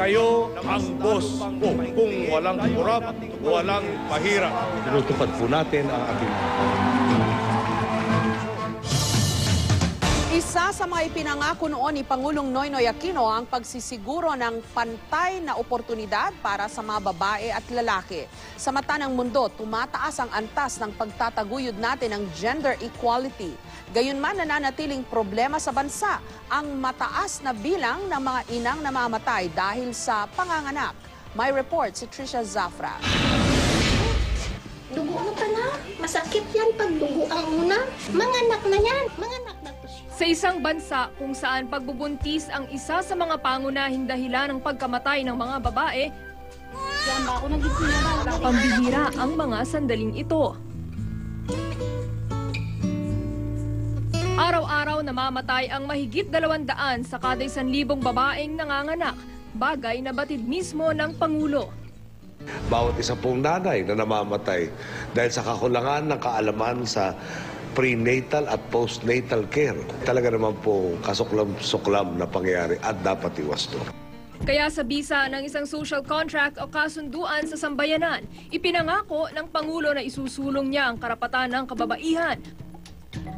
kayo ang boss ko. Kung walang kurap, walang pahira. Tinutupad po natin ang ating... Isa sa mga ipinangako noon ni Pangulong Noynoy Aquino ang pagsisiguro ng pantay na oportunidad para sa mga babae at lalaki. Sa mata ng mundo, tumataas ang antas ng pagtataguyod natin ng gender equality. Gayunman, nananatiling problema sa bansa ang mataas na bilang ng mga inang namamatay dahil sa panganganak. May report si Trisha Zafra. Dugo na pala. Masakit yan pag dugo ang una. Manganak na yan. Manganak na to. Sa isang bansa kung saan pagbubuntis ang isa sa mga pangunahing dahilan ng pagkamatay ng mga babae, pambihira ang mga sandaling ito. Araw-araw namamatay ang mahigit 200 sa kada 1,000 babaeng nanganganak, bagay na batid mismo ng Pangulo. Bawat isa pong nanay na namamatay dahil sa kakulangan ng kaalaman sa prenatal at postnatal care. Talaga naman po kasuklam-suklam na pangyayari at dapat iwasto. Kaya sa bisa ng isang social contract o kasunduan sa sambayanan, ipinangako ng Pangulo na isusulong niya ang karapatan ng kababaihan.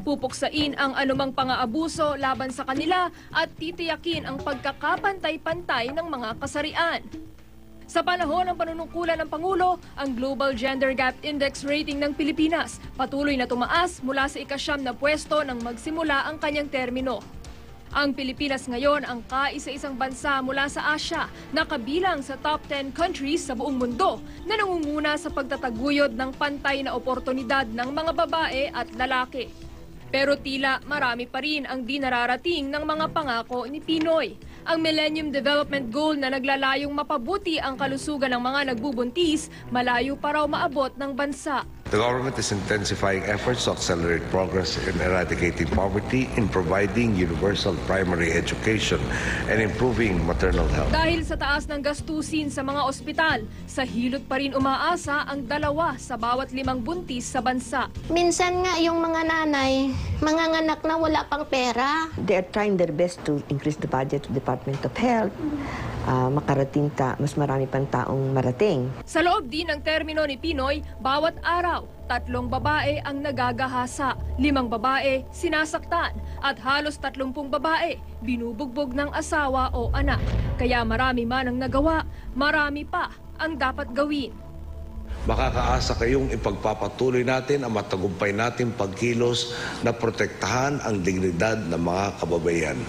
Pupuksain ang anumang pang-aabuso laban sa kanila at titiyakin ang pagkakapantay-pantay ng mga kasarian. Sa panahon ng panunungkulan ng Pangulo, ang Global Gender Gap Index rating ng Pilipinas patuloy na tumaas mula sa ika-9 na pwesto nang magsimula ang kanyang termino. Ang Pilipinas ngayon ang kaisa-isang bansa mula sa Asya na kabilang sa top 10 countries sa buong mundo na nangunguna sa pagtataguyod ng pantay na oportunidad ng mga babae at lalaki. Pero tila marami pa rin ang di nararating ng mga pangako ni Pinoy. Ang Millennium Development Goal na naglalayong mapabuti ang kalusugan ng mga nagbubuntis, malayo pa raw maabot ng bansa. The government is intensifying efforts to accelerate progress in eradicating poverty, in providing universal primary education, and improving maternal health. Dahil sa taas ng gastusin sa mga ospital, sa hilot pa rin umaasa ang 2 sa bawat 5 buntis sa bansa. Minsan nga yung mga nanay, manganganak na wala pang pera. They are trying their best to increase the budget of the Department of Health, makarating mas marami pang taong marating. Sa loob din ng termino ni Pinoy, bawat araw, 3 babae ang nagagahasa, 5 babae sinasaktan, at halos 30 babae binubugbog ng asawa o anak. Kaya marami man ang nagawa, marami pa ang dapat gawin. Makakaasa kayong ipagpapatuloy natin ang matagumpay nating pagkilos na protektahan ang dignidad ng mga kababaihan.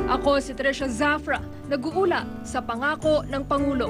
Ako si Trisha Zafra, nag-uula sa pangako ng Pangulo.